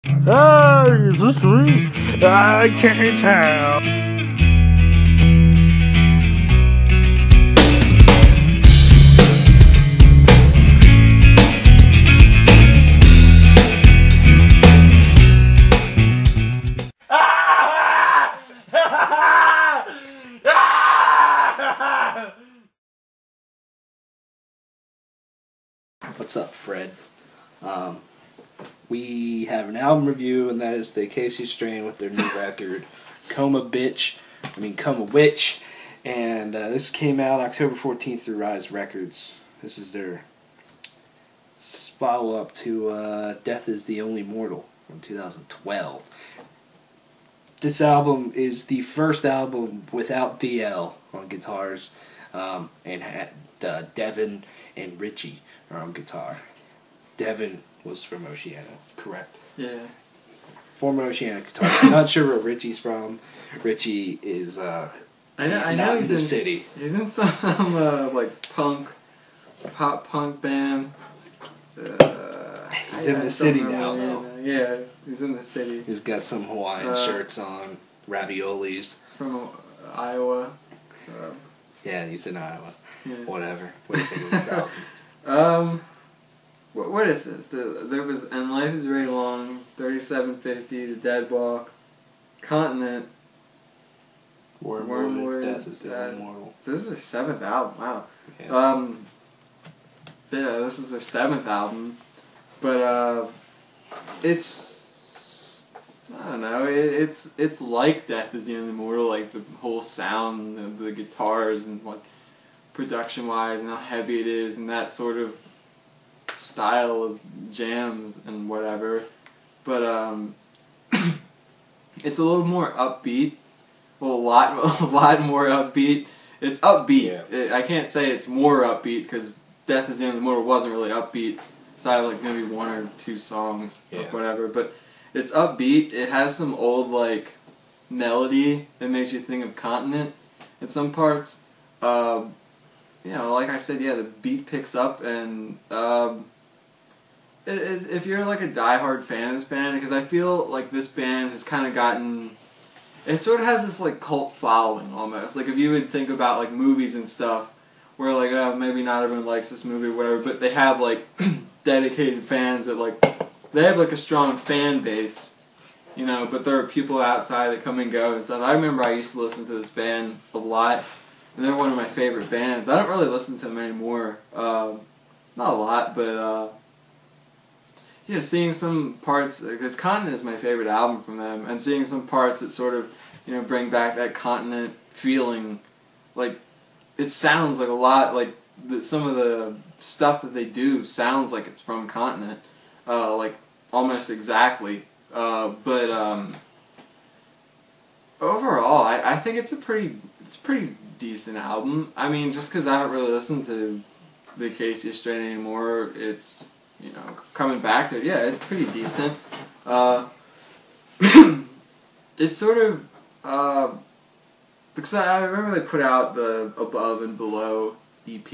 Hey, is this me? I can't tell. What's up, Fred? We have an album review, and that is the Acacia Strain with their new record, Coma Witch. And this came out October 14th through Rise Records. This is their follow-up to Death is the Only Mortal from 2012. This album is the first album without DL on guitars, and had Devin and Richie are on guitar. Devin was from Oceana, correct? Yeah. Former Oceana guitarist. I'm not sure where Richie's from. Richie is I not know in the city. He's in some like pop punk band. He's in the city now, though. Yeah, he's in the city. He's got some Hawaiian shirts on, raviolis. From Iowa. Yeah, he's in Iowa. Yeah. Whatever. What do you think of this album? What is this? There was And Life is Very Long, 3750, The Dead Walk, Continent, Wormwood, Death is the Only Mortal. So this is their seventh album. Wow. Yeah. Yeah, this is their seventh album, but it's, I don't know, it's like Death is the Only Mortal, like the whole sound of the guitars and like production wise and how heavy it is and that sort of style of jams and whatever, but it's a little more upbeat. Well, a lot more upbeat. It's upbeat. Yeah. I can't say it's more upbeat because Death is the Only Mortal wasn't really upbeat. So I have like maybe one or two songs or whatever, but it's upbeat. It has some old like melody that makes you think of Continent in some parts. You know, like I said, yeah, the beat picks up, and if you're like a diehard fan of this band, because I feel like this band has kind of gotten, it sort of has this like cult following almost. Like if you would think about like movies and stuff, where like maybe not everyone likes this movie or whatever, but they have like dedicated fans that like, they have like a strong fan base, you know, but there are people outside that come and go and stuff. I remember I used to listen to this band a lot. And they're one of my favorite bands. I don't really listen to them anymore. Not a lot, but yeah, seeing some parts, because Continent is my favorite album from them, and seeing some parts that sort of, you know, bring back that Continent feeling, like, it sounds like a lot, like, some of the stuff that they do sounds like it's from Continent, like, almost exactly. But overall, I think it's a pretty decent album. I mean, just because I don't really listen to the Acacia Strain anymore, it's, you know, coming back to it, yeah, it's pretty decent. It's sort of, because I remember they put out the Above and Below EP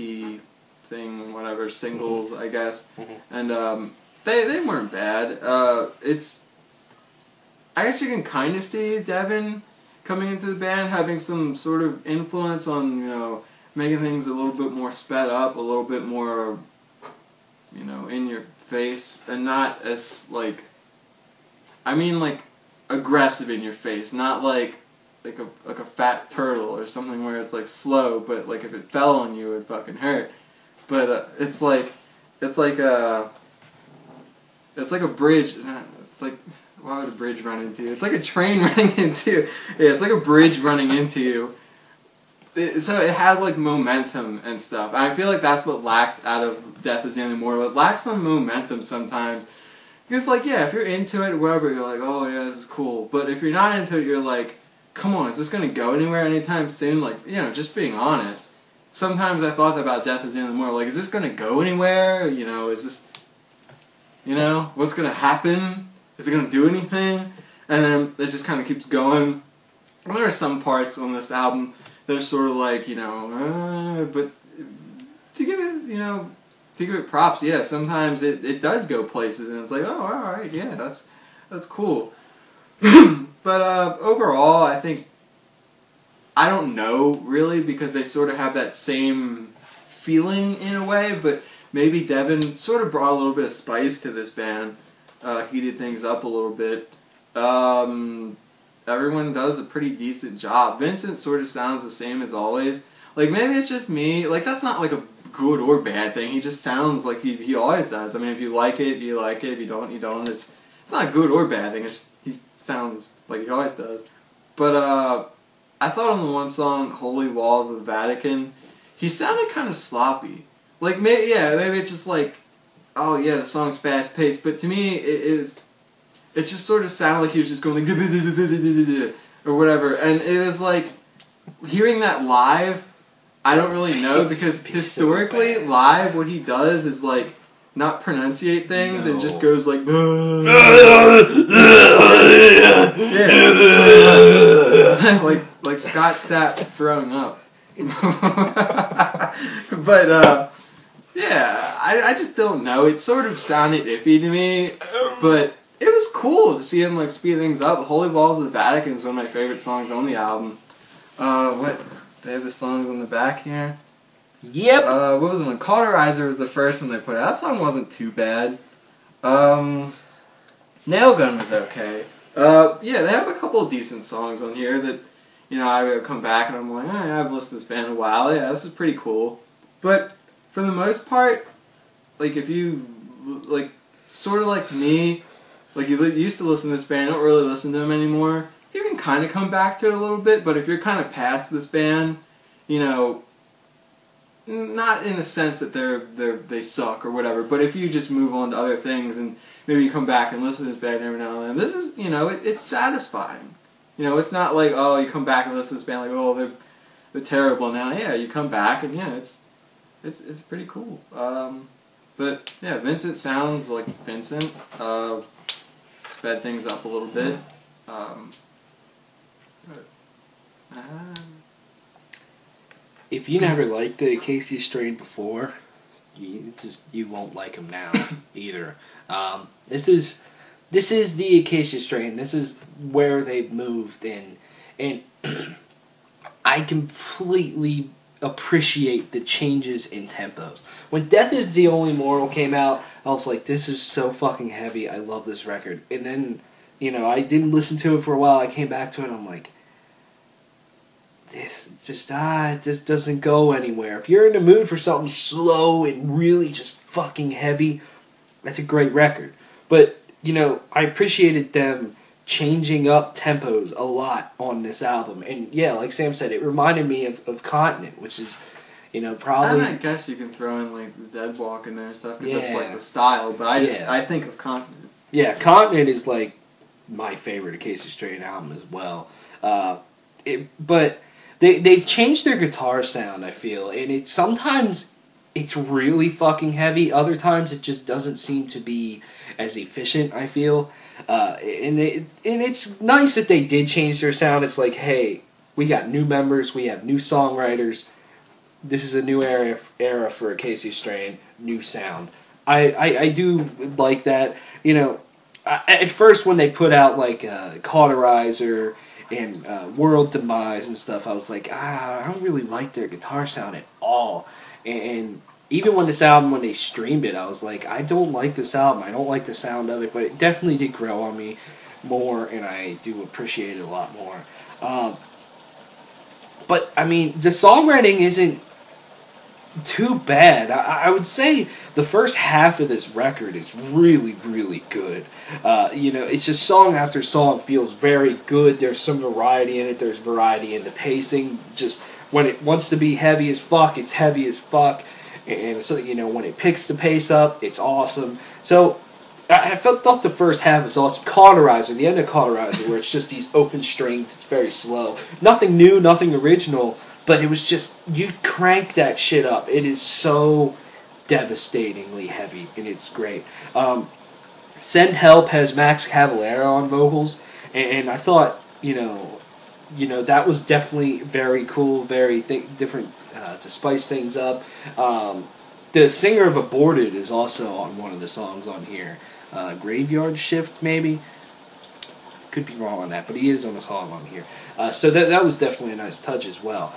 thing, whatever, singles, I guess, and they weren't bad. I guess you can kind of see Devin coming into the band, having some sort of influence on, you know, making things a little bit more sped up, a little bit more, you know, in your face, and not as, like, I mean, like, aggressive in your face, not like a fat turtle or something where it's, like, slow, but, like, if it fell on you, it would fucking hurt. But, it's like a bridge, it's like, why would a bridge run into you? It's like a train running into you. Yeah, it's like a bridge running into you. So it has like momentum and stuff. And I feel like that's what lacked out of Death is the Only Mortal. It lacks some momentum sometimes. Because like, yeah, if you're into it, whatever, you're like, oh yeah, this is cool. But if you're not into it, you're like, come on, is this going to go anywhere anytime soon? Like, you know, just being honest. Sometimes I thought about Death is the Only Mortal. Like, is this going to go anywhere? You know, is this, you know, what's going to happen? Is it going to do anything? And then it just kind of keeps going. And there are some parts on this album that are sort of like, you know, but to give it, you know, to give it props, yeah, sometimes it does go places and it's like, oh, alright, yeah, That's cool. But overall, I think I don't know really because they sort of have that same feeling in a way, but maybe Devin sort of brought a little bit of spice to this band, heated things up a little bit. Everyone does a pretty decent job. Vincent sort of sounds the same as always. Like, maybe it's just me. Like, that's not like a good or bad thing. He just sounds like he always does. I mean, if you like it, you like it. If you don't, you don't. It's not a good or bad thing. It's just, he sounds like he always does. But I thought on the one song, Holy Walls of the Vatican, he sounded kind of sloppy. Like, maybe it's just like, oh yeah, the song's fast paced. But to me, it just sort of sounded like he was just going like or whatever. And it was like, hearing that live, I don't really know, because historically, live, what he does is like not pronunciate things and just goes like yeah. like Scott Stapp throwing up. But yeah, I just don't know. It sort of sounded iffy to me, but it was cool to see him like speed things up. Holy Walls of the Vatican is one of my favorite songs on the album. What? They have the songs on the back here. Yep. What was the one? Cauterizer was the first one they put out. That song wasn't too bad. Nail Gun was okay. Yeah, they have a couple of decent songs on here that, you know, I would come back and I'm like, I've listened to this band a while. Yeah, this is pretty cool. But for the most part, like, if you, like, sort of like me, like, you used to listen to this band, don't really listen to them anymore, you can kind of come back to it a little bit, but if you're kind of past this band, you know, not in the sense that they suck or whatever, but if you just move on to other things and maybe you come back and listen to this band every now and then, this is, you know, it's satisfying. You know, it's not like, oh, you come back and listen to this band like, oh, they're terrible now. Yeah, you come back and yeah, it's pretty cool. But yeah, Vincent sounds like Vincent. Sped things up a little bit. If you never liked the Acacia Strain before, you won't like them now either. This is the Acacia Strain. This is where they've moved in, and I completely appreciate the changes in tempos. When Death Is the Only Mortal came out, I was like, this is so fucking heavy. I love this record. And then, you know, I didn't listen to it for a while. I came back to it and I'm like, this just doesn't go anywhere. If you're in the mood for something slow and really just fucking heavy, that's a great record. But, you know, I appreciated them changing up tempos a lot on this album. And yeah, like Sam said, it reminded me of Continent, which is, you know, probably... And I guess you can throw in like the Dead Walk in there and stuff, because that's like the style, but I think of Continent. Yeah, Continent is like my favorite Acacia Strain album as well. But they've changed their guitar sound, I feel, and sometimes it's really fucking heavy, other times it just doesn't seem to be as efficient, I feel. And it's nice that they did change their sound. It's like, hey, we got new members, we have new songwriters, this is a new era for Acacia Strain, new sound. I do like that. You know, at first when they put out like Cauterizer and World Demise and stuff, I was like, I don't really like their guitar sound at all. And even when this album, when they streamed it, I was like, I don't like this album. I don't like the sound of it, but it definitely did grow on me more, and I do appreciate it a lot more. But, I mean, the songwriting isn't too bad. I would say the first half of this record is really, really good. You know, it's just song after song feels very good. There's some variety in it. There's variety in the pacing. Just when it wants to be heavy as fuck, it's heavy as fuck. And so, you know, when it picks the pace up, it's awesome. So I thought the first half was awesome. Cauterizer, the end of Cauterizer, where it's just these open strings, it's very slow. Nothing new, nothing original, but it was just, you crank that shit up. It is so devastatingly heavy, and it's great. Send Help has Max Cavalera on vocals, and I thought, you know, that was definitely very cool, very different to spice things up. The singer of Aborted is also on one of the songs on here. Graveyard Shift, maybe. could be wrong on that, but he is on a song on here. So that was definitely a nice touch as well.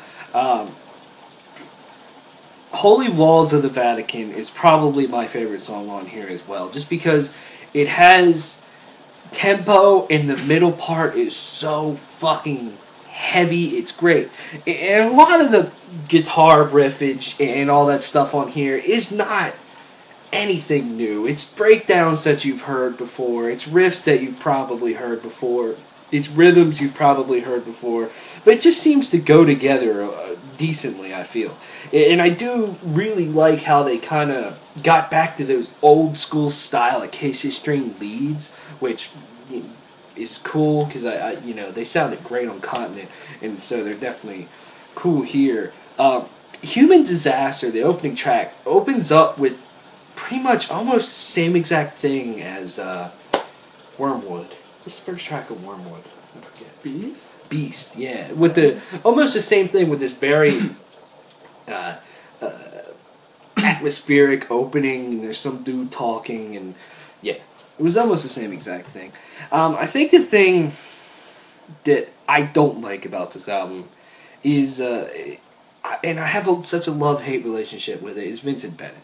Holy Walls of the Vatican is probably my favorite song on here as well, just because it has tempo and the middle part is so fucking heavy. It's great. And a lot of the guitar riffage and all that stuff on here is not anything new. It's breakdowns that you've heard before. It's riffs that you've probably heard before. It's rhythms you've probably heard before. But it just seems to go together decently, I feel. And I do really like how they kind of got back to those old school style Acacia Strain leads, which is cool because they sounded great on Continent, and so they're definitely cool here. Human Disaster, the opening track, opens up with pretty much almost the same exact thing as Wormwood. What's the first track of Wormwood? I forget. Beast, yeah. With the almost the same thing with this very atmospheric opening. There's some dude talking, and yeah, it was almost the same exact thing. I think the thing that I don't like about this album is, and I have such a love-hate relationship with it, is Vincent Bennett.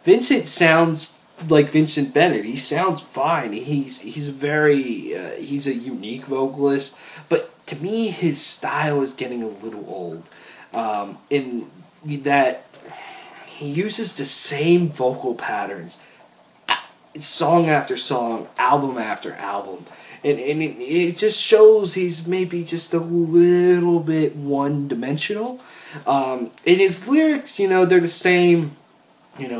Vincent sounds like Vincent Bennett. He sounds fine. He's a unique vocalist, but to me his style is getting a little old. In that he uses the same vocal patterns, song after song, album after album, and it just shows he's maybe just a little bit one-dimensional. In his lyrics, they're the same.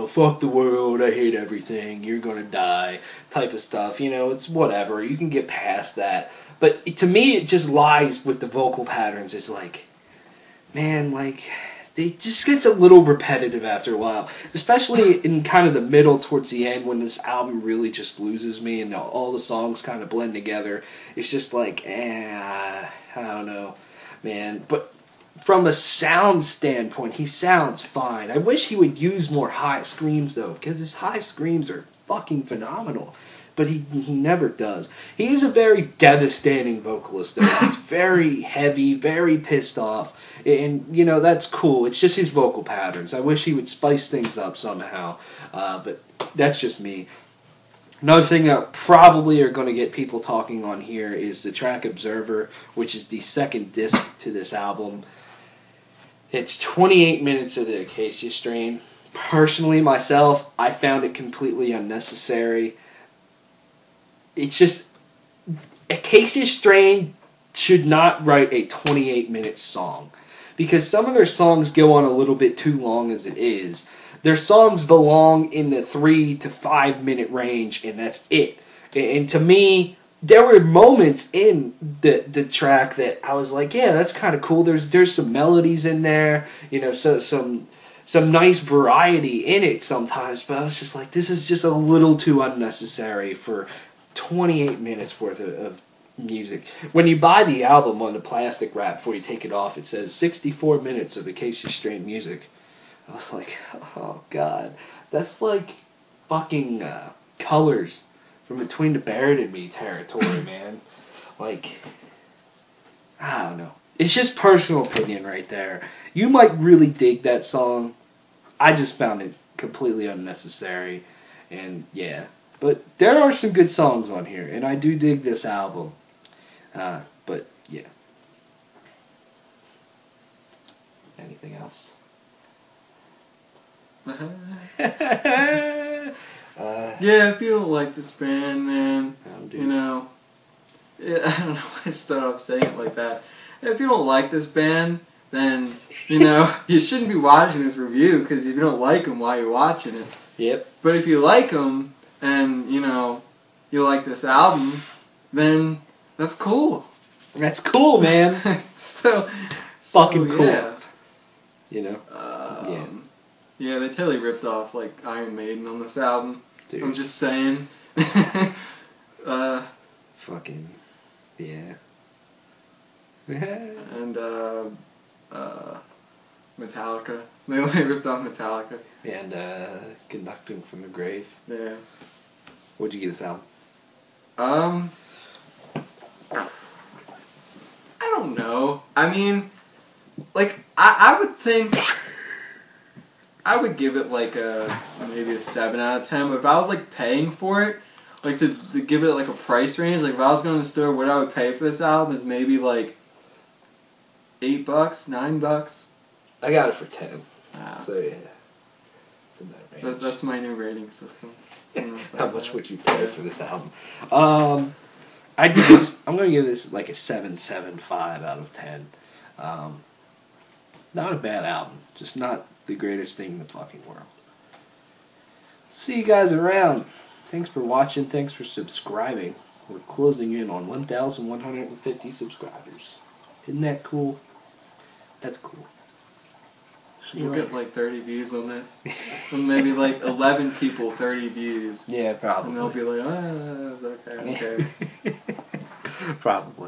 Fuck the world, I hate everything, you're gonna die, type of stuff. It's whatever, you can get past that. But to me, it just lies with the vocal patterns. It's like, man, it just gets a little repetitive after a while. Especially in kind of the middle towards the end when this album really just loses me and all the songs kind of blend together. It's just like, I don't know, man. But from a sound standpoint, he sounds fine. I wish he would use more high screams, though, because his high screams are fucking phenomenal. But he never does. He's a very devastating vocalist, though. He's very heavy, very pissed off, and, that's cool. It's just his vocal patterns. I wish he would spice things up somehow, but that's just me. Another thing that probably are going to get people talking on here is the track Observer, which is the second disc to this album. It's 28 minutes of the Acacia Strain. Personally, myself, I found it completely unnecessary. It's just, Acacia Strain should not write a 28-minute song, because some of their songs go on a little bit too long as it is. Their songs belong in the 3 to 5 minute range, and that's it. And to me, there were moments in the track that I was like, yeah, that's kind of cool. There's some melodies in there, so some nice variety in it sometimes. But I was just like, this is just a little too unnecessary for 28 minutes worth of music. When you buy the album on the plastic wrap before you take it off, it says 64 minutes of Acacia Strain music. I was like, oh god, that's like fucking Colors from Between the Buried and Me territory, man. Like, I don't know. It's just personal opinion right there. You might really dig that song. I just found it completely unnecessary. And yeah. But there are some good songs on here, and I do dig this album. But yeah. Anything else? Yeah, if you don't like this band, man, I I don't know why I started off saying it like that. If you don't like this band, then, you shouldn't be watching this review, because if you don't like them, why are you watching it? Yep. But if you like them, and, you like this album, then that's cool. That's cool, man. Fucking cool. Yeah. Yeah. Yeah, they totally ripped off, Iron Maiden on this album. Dude. I'm just saying. Fucking, yeah. And, Metallica. They ripped off Metallica. And, Conducting from the Grave. Yeah. What'd you get this album? I mean, like, I would think I would give it like maybe a 7 out of 10, but if I was like paying for it, like to give it like a price range, like if I was going to the store, what I would pay for this album is maybe like $8, $9. I got it for 10. Wow. So yeah, it's in that range. That's my new rating system. How much would you pay for this album? I'd give this. I'm gonna give this like a 7.75 out of 10. Not a bad album, just not the greatest thing in the fucking world. See you guys around. Thanks for watching. Thanks for subscribing. We're closing in on 1,150 subscribers. Isn't that cool? That's cool. We'll get like 30 views on this. And maybe like 11 people, 30 views. Yeah, probably. And they'll be like, it's okay. Probably.